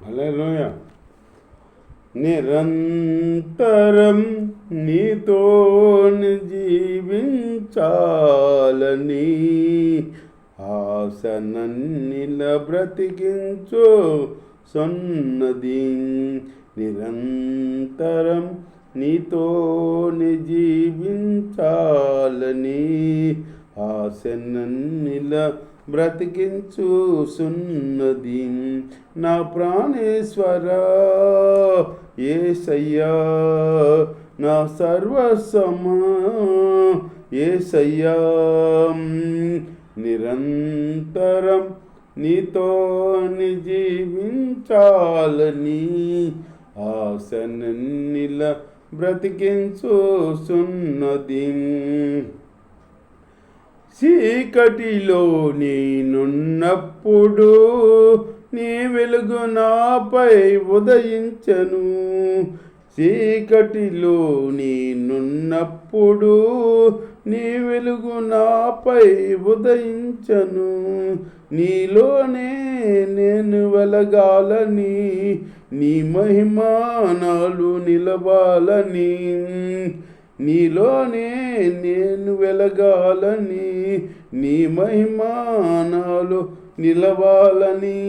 హల్లెలూయా. నిరంతరం నీతోని జీవించాలని ఆశనన్నిల బ్రతికించు సొన్నది. నిరంతరం నీతోని జీవించాలని ఆశనన్నిల బ్రతికించు సున్నది. నా ప్రాణేశ్వరా యేసయ్యా, నా సర్వస్వమా యేసయ్యా, నిరంతరం నీతోని జీవించాలని ఆశనన్నిల బ్రతికించు సున్నది. చీకటిలో నేనున్నప్పుడు నీ వెలుగు నాపై ఉదయించను. చీకటిలో నేనున్నప్పుడు నీ వెలుగు నాపై ఉదయించను. నీలోనే నేను వెలగాలని, నీ మహిమానాలు నిలవాలని, నీలోనే నేను వెలగాలని, నీ మహిమానాలు నిలవాలని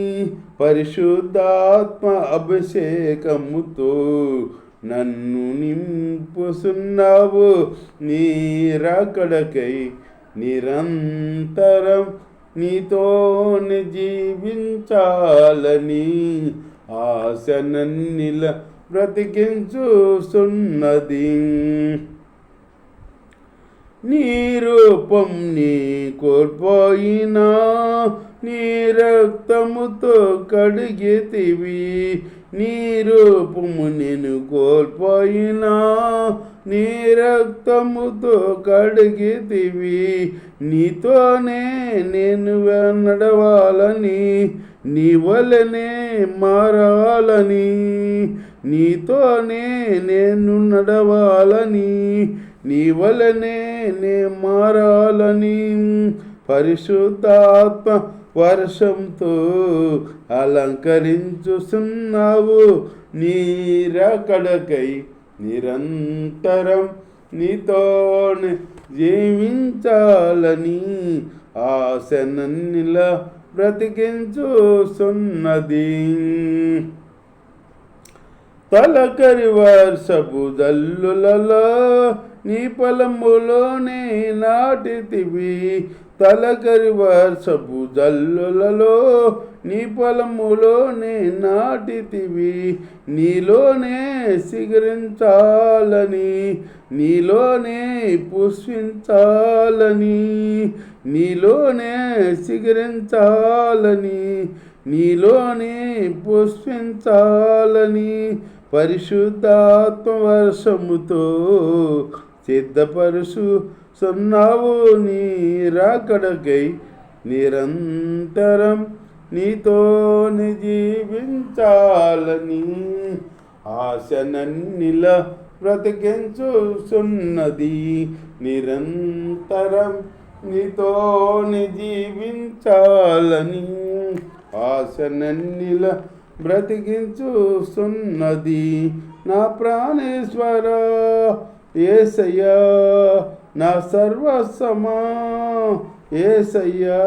పరిశుద్ధాత్మ అభిషేకముతో నన్ను నింపుతున్నావు. నీ రాకడకై నిరంతరం నీతోని జీవించాలని ఆశనన్నిల బ్రతికించుచున్నది. నీ రూపం నీ కోల్పోయినా నీ రక్తముతో కడిగితివి. నీ రూపము నేను కోల్పోయినా నీ రక్తముతో కడిగితివి. నీతోనే నేను నడవాలని, నీ వలనే మారాలని, నీతోనే నేను నడవాలని, నీ వలనే నే మారాలని పరిశుద్ధాత్మ వర్షంతో అలంకరించుచున్నావు. నీ రాకడకై నిరంతరం నీతోనే జీవించాలని ఆశనన్నిల బ్రతికించుచున్నది. తలకరి వర్షపు జల్లులలో నీ పొలములోనే నాటితివి. తలకరి వర్షపు జల్లులలో నీ పొలములోనే నాటితివి. నీలోనే సిగరించాలని, నీలోనే పుష్పించాలని, నీలోనే సిగరించాలని, నీలోనే పుష్పించాలని పరిశుద్ధాత్మ వర్షముతో సిద్ధపరుచుచున్నావు. నీ రాకడకై నిరంతరం నీతోని జీవించాలని ఆశనన్నిల బ్రతికించుచున్నది. నిరంతరం నీతోని జీవించాలని ఆశనన్నిల బ్రతికించుచున్నది. నా ప్రాణేశ్వరా యేసయ్యా, నా సర్వస్వమా యేసయ్యా,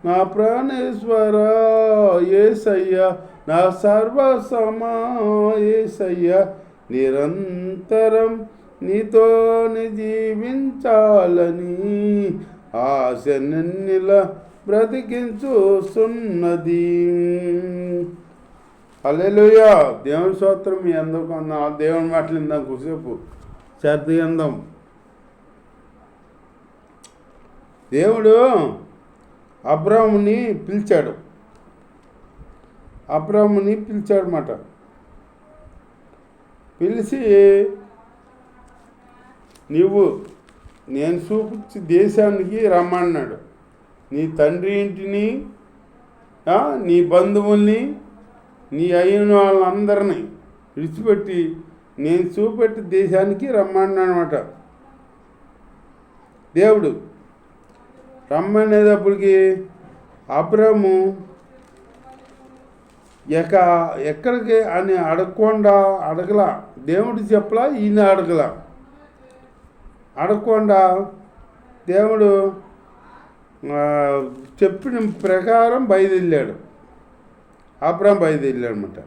నా ప్రాణేశ్వరా యేసయ్యా, నా సర్వస్వమా యేసయ్యా, నిరంతరం నీతోని జీవించాలని ఆశనన్నిల బ్రతికించుచున్నది. హల్లెలూయా. దేవుని స్తోత్రం. మీ అందరికీ దేవుని మాటలు ఇందాం కూసేపు శ్రద్ధ అందాం. దేవుడు అబ్రాముని పిలిచాడు. అబ్రాముని పిలిచాడన్నమాట. పిలిచి నువ్వు నేను చూపించి దేశానికి రమ్మన్నాడు. నీ తండ్రి ఇంటిని, నీ బంధువుల్ని, నీ అయిన వాళ్ళందరినీ విడిచిపెట్టి నేను చూపెట్టి దేశానికి రమ్మన్నాడనమాట. దేవుడు రమ్మనేటప్పటికి అబ్రాము ఇక ఎక్కడికి అని అడగకుండా అడగల, దేవుడు చెప్పలా, ఈయన అడగకుండా దేవుడు చెప్పిన ప్రకారం బయలుదేరాడు. అబ్రాము బయలుదేరాడనమాట.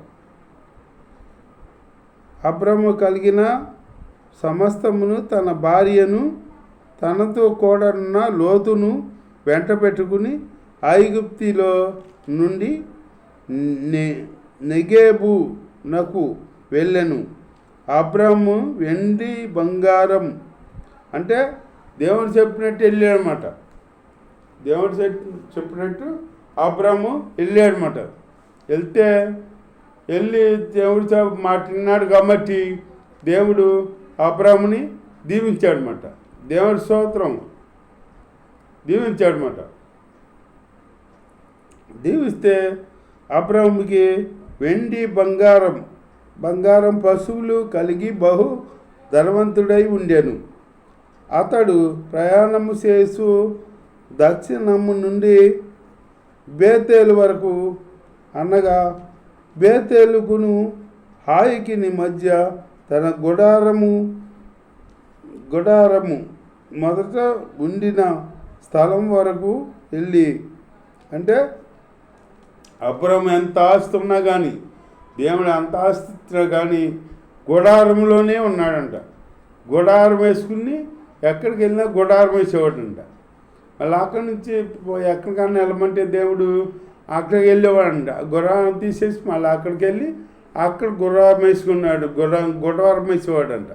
అబ్రాము కలిగిన సమస్తమును, తన భార్యను, తనతో కూడనున్న లోతును వెంట పెట్టుకుని ఐగుప్తిలో నుండి నెగేబునకు వెళ్ళెను. అబ్రాము వెండి బంగారం అంటే దేవుడు చెప్పినట్టు వెళ్ళాడనమాట. దేవుడు చెప్పినట్టు అబ్రాము వెళ్ళాడనమాట. వెళ్ళి దేవుడు మాట విన్నాడు కాబట్టి దేవుడు అబ్రాముని దీవించాడనమాట. దేవుడి స్తోత్రం, దీవించాడనమాట. దీవిస్తే అబ్రాముకి వెండి బంగారం పశువులు కలిగి బహు ధనవంతుడై ఉండెను. అతడు ప్రయాణము చేస్తూ దక్షిణము నుండి బేతేలు వరకు, అనగా బేతేలుకును హాయికిని మధ్య తన గుడారము మొదట ఉండిన స్థలం వరకు వెళ్ళి, అంటే అబ్రాము ఎంత ఆస్తి ఉన్నా కానీ, దేవుడు ఎంత ఆస్తి ఇచ్చినా కానీ గుడారంలోనే ఉన్నాడంట. గుడారం వేసుకుని ఎక్కడికి వెళ్ళినా గుడారం వేసేవాడంట. మళ్ళీ అక్కడి నుంచి ఎక్కడికన్నా వెళ్ళమంటే దేవుడు అక్కడికి వెళ్ళేవాడంట. గుడారం తీసేసి మళ్ళీ అక్కడికి వెళ్ళి అక్కడ గుడారం వేసుకున్నాడు. గుడారం వేసేవాడంట.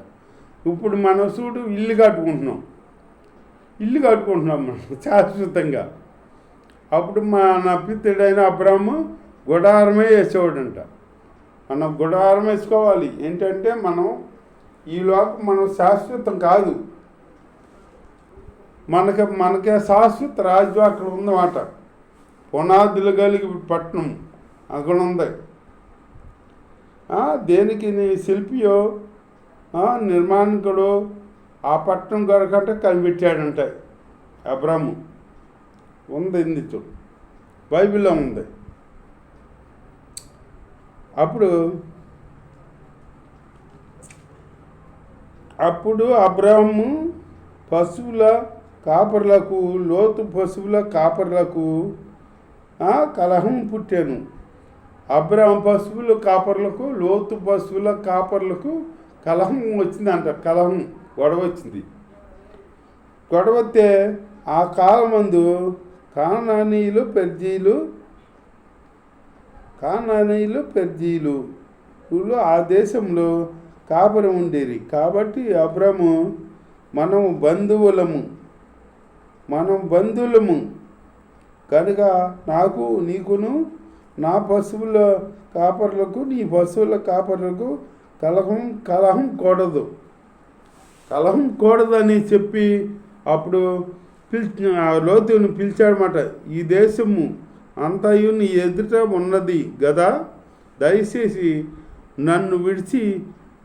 ఇప్పుడు మనం చూడు ఇల్లు కట్టుకుంటున్నాం మనం శాశ్వతంగా. అప్పుడు మన పితృడైన అబ్రాము గుడారమే వేసేవాడంట. మనం గుడారం వేసుకోవాలి. ఏంటంటే మనం ఈ లోకం మనం శాశ్వతం కాదు, మనకే శాశ్వత రాజ్యం అక్కడ ఉందన్నమాట. పునాదులు కలిగి పట్టణం అక్కడ ఉంది. దేనికి నీ శిల్పియో నిర్మాణకుడు ఆ పట్టణం కొరకంటే కనిపెట్టాడంట అబ్రాము. ఉంది ఇందుచు బైబిల్లో ఉంది. అప్పుడు అబ్రాము పశువుల కాపర్లకు, లోతు పశువుల కాపర్లకు కలహం పుట్టాను. అబ్రాము పశువుల కాపర్లకు, లోతు పశువుల కాపర్లకు కలహం వచ్చిందంట. గొడవ వచ్చింది. గొడవ వస్తే ఆ కాలమందు కానానీయులు పెర్జీలు వీళ్ళు ఆ దేశంలో కాపురం ఉండేది. కాబట్టి అబ్రాము మనం బంధువులము కనుక నీకును నా పశువుల కాపర్లకు నీ పశువుల కాపర్లకు కలహం కూడదని చెప్పి అప్పుడు లోతుని పిలిచాడనమాట. ఈ దేశము అంతయు నీ ఎదుట ఉన్నది గదా, దయచేసి నన్ను విడిచి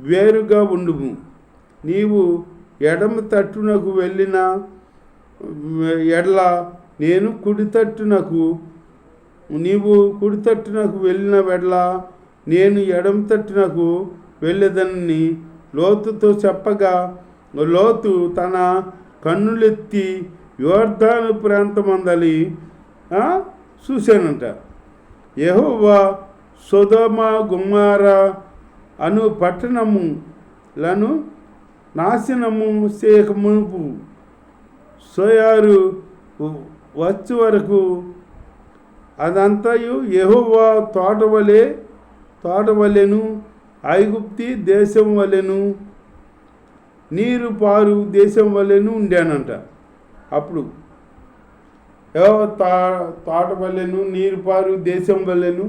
వేరుగా ఉండుము. నీవు ఎడమ తట్టునకు వెళ్ళిన ఎడల నేను కుడి తట్టునకు వెళ్ళిన వెడల నేను ఎడమ తట్టునకు వెళ్ళేదని లోతుతో చెప్పగా, లోతు తన కన్నులెత్తి యోర్దాను ప్రాంతమందలి చూశానంట. యెహోవా సొదొమ గొమొర్రా అను పట్టణములను నాశనము చేయకమునుపు సోయారు వచ్చు వరకు అదంతయు యెహోవా తోటవలెను, ఐగుప్తి దేశం వలెను, నీరు పారు దేశం వలెను ఉండానంట. అప్పుడు తోట వలెను, నీరు పారు దేశం వలెను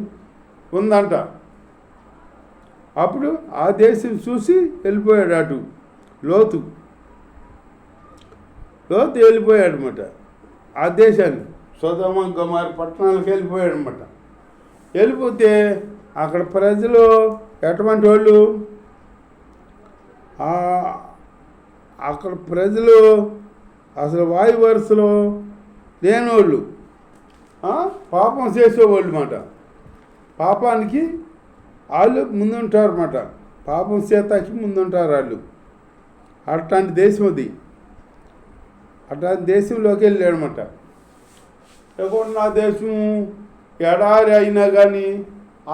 ఉందంట. అప్పుడు ఆ దేశం చూసి వెళ్ళిపోయాడు. అటు లోతు వెళ్ళిపోయాడు అనమాట. ఆ దేశానికి సొదొమ గొమొర్రా పట్టణాలకు వెళ్ళిపోయాడు అనమాట. వెళ్ళిపోతే అక్కడ ప్రజలు ఎటువంటి వాళ్ళు, అక్కడ ప్రజలు అసలు వాయు వరుసలో లేనివాళ్ళు, పాపం చేసేవాళ్ళు అన్నమాట. పాపానికి వాళ్ళు ముందుంటారు అన్నమాట. పాపం చేతకి ముందుంటారు వాళ్ళు. అట్లాంటి దేశం అది. అట్లాంటి దేశంలోకి వెళ్ళాడనమాట. ఎక్కడ దేశం ఎడారి అయినా కానీ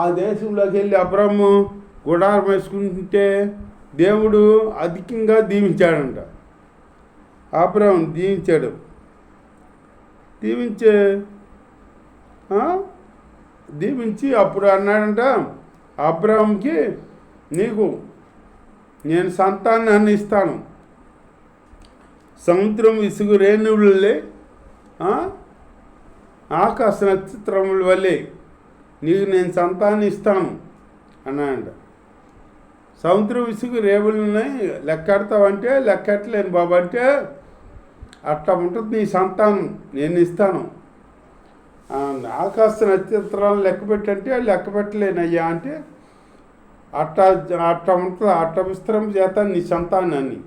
ఆ దేశంలోకి వెళ్ళి అబ్రహము గుడారం వేసుకుంటే దేవుడు అధికంగా దీవించాడంట. అబ్రహం దీవించాడు. దీవించి అప్పుడు అన్నాడంట అబ్రహాంకి, నీకు నేను సంతానాన్ని ఇస్తాను, సముద్రం ఇసుగు రేణువులే ఆకాశ నక్షత్రముల వల్లే నీకు నేను సంతానం ఇస్తాను అన్నాడంట. సముద్రం ఇసుగు రేవులని లెక్కెడతావంటే లెక్కెట్టలేను బాబు అంటే, అట్లా ఉంటుంది నీ సంతానం, నేను ఇస్తాను. ఆకాశ నక్షత్రాలను లెక్క పెట్టంటే లెక్క పెట్టలేనయ్యా అంటే, అట్లా ఉంటుంది, అట్లా విస్తరం చేస్తాను నీ సంతానాన్ని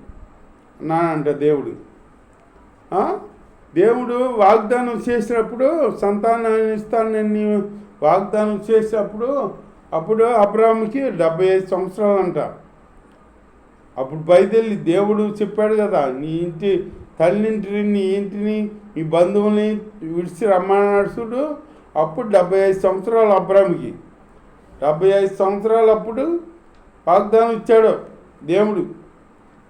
అన్నానంట దేవుడు. దేవుడు వాగ్దానం చేసినప్పుడు సంతానాన్ని ఇస్తాను నేను వాగ్దానం చేసినప్పుడు అప్పుడు అబ్రాహాముకి 75 సంవత్సరాలంట. అప్పుడు బయలుదేరి దేవుడు చెప్పాడు కదా, నీ ఇంటి తల్లింటిని, నీ ఇంటిని, నీ బంధువుల్ని విడిచి రమ్మన్నాడు చూడు. అప్పుడు 75 సంవత్సరాలు అబ్రాహాముకి. 75 సంవత్సరాలు అప్పుడు వాగ్దానం ఇచ్చాడు దేవుడు,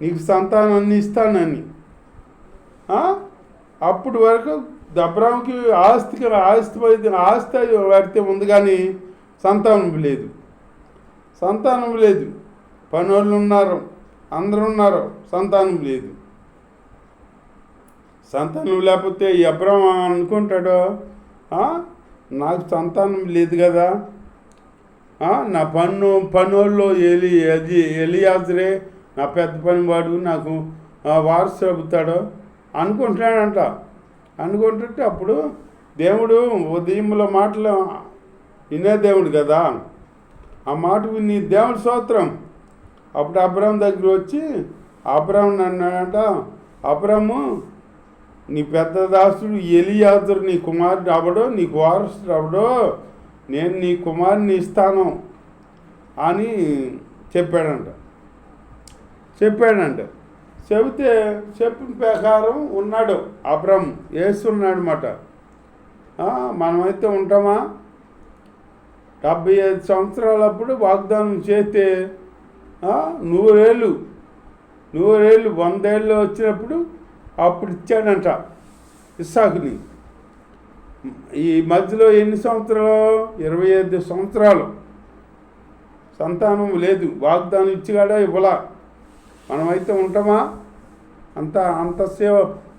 నీకు సంతానాన్ని ఇస్తానని. అప్పుడు వరకు అబ్రాహాముకి ఆస్తి పడితే ఉంది కానీ సంతానం లేదు. పనోళ్ళు ఉన్నారు, అందరూ ఉన్నారు, సంతానం లేదు. సంతానం లేకపోతే ఈ అబ్రాహం అనుకుంటాడు, నాకు సంతానం లేదు కదా, నా పనోళ్ళు ఎలియాజరే నా పెద్ద పనివాడు, నాకు వారసు అవుతాడు అనుకుంటున్నాడంట. అనుకుంటుంటే అప్పుడు దేవుడు ఉదయంలో మాటలు వినే దేవుడు కదా, ఆ మాట విని దేవుడి స్తోత్రం. అప్పుడు అబ్రాహం దగ్గర వచ్చి అబ్రాహం అన్నాడంట, అబ్రాహము నీ పెద్ద దాసుడు ఎలియాజరు నీ కుమారుడు అవడో, నీకు వారసుడు అవడో, నేను నీ కుమారుని ఇస్తాను అని చెప్పాడంట. చెబితే చెప్పిన ప్రకారం ఉన్నాడు అబ్రాహం, వేస్తున్నాడు అన్నమాట. మనమైతే ఉంటామా? 75 సంవత్సరాలప్పుడు వాగ్దానం చేస్తే 100 ఏళ్ళు 100 ఏళ్ళు వచ్చినప్పుడు అప్పుడు ఇచ్చాడంట ఇస్సాకుని. ఈ మధ్యలో ఎన్ని సంవత్సరాలు? 25 సంవత్సరాలు సంతానం లేదు. వాగ్దానం ఇచ్చిగాడా ఇవ్వలా. మనమైతే ఉంటామా? అంత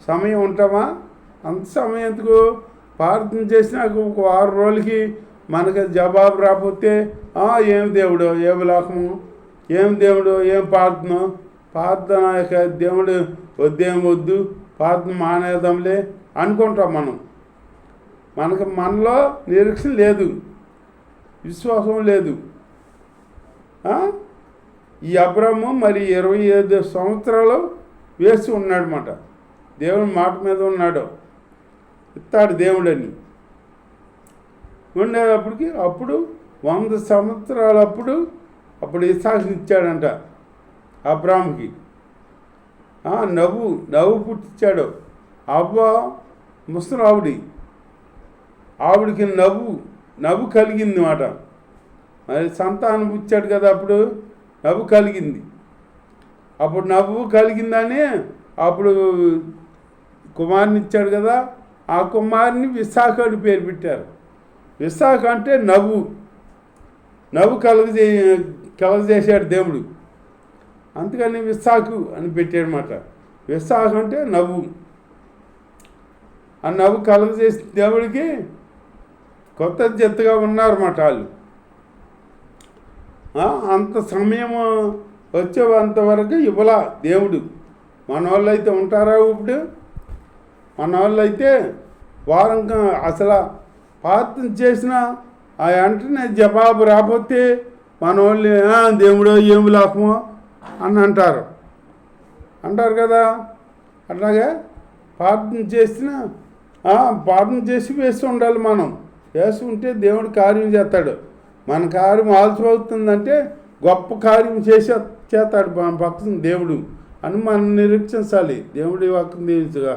సమయం ఉంటామా? అంత సమయం ఎందుకు? ప్రార్థన చేసినాక ఒక 6 రోజులకి మనకి జవాబు రాకపోతే ఏం దేవుడు, ఏం లోకము, ఏం దేవుడు, ఏం ప్రార్థన యొక్క దేవుడు వద్దు, ప్రార్థన మానేద్దాంలే అనుకుంటాం మనం. మనలో నిరీక్షణ లేదు, విశ్వాసం లేదు. ఈ అబ్రాము మరి 25 సంవత్సరాలు వేసి ఉన్నాడన్నమాట. దేవుని మాట మీద ఉన్నాడు, ఇస్తాడు దేవుడని ఉండేటప్పటికి. అప్పుడు 100 సంవత్సరాలు అప్పుడు ఇస్సాకుని ఇచ్చాడంట అబ్రాముకి. నవ్వు పుట్టించాడు. అవ్వ ముసలావిడి, ఆవిడికి నవ్వు కలిగింది మాట. మరి సంతానం ఇచ్చాడు కదా, అప్పుడు నవ్వు కలిగింది. అప్పుడు నవ్వు కలిగిందని అప్పుడు కుమారుని ఇచ్చాడు కదా, ఆ కుమారుని విశాఖ అని పేరు పెట్టారు. విశాఖ అంటే నవ్వు కలగజేశాడు దేవుడు, అందుకని విశాఖు అని పెట్టాడనమాట. విశాఖ అంటే నవ్వు. ఆ నవ్వు కలగజేసి దేవుడికి కొత్త జతగా ఉన్నారన్నమాట వాళ్ళు. అంత సమయం వచ్చేంతవరకు ఇవ్వలా దేవుడు. మన వాళ్ళు అయితే ఉంటారా? ఇప్పుడు మన వాళ్ళు అయితే వారం అసలు ప్రార్థన చేసిన ఆ వెంటనే జవాబు రాకపోతే మన వాళ్ళు దేవుడో ఏమి లాభమో అని అంటారు కదా. అట్లాగే ప్రార్థన చేసి వేసి ఉండాలి. మనం వేసి ఉంటే దేవుడు కార్యం చేస్తాడు. మన కార్యం ఆలస్యం అవుతుందంటే గొప్ప కార్యం చేస్తాడు మన పక్కన దేవుడు అని మనం నిరీక్షించాలి. దేవుడి వాక్యం దీవించుగా.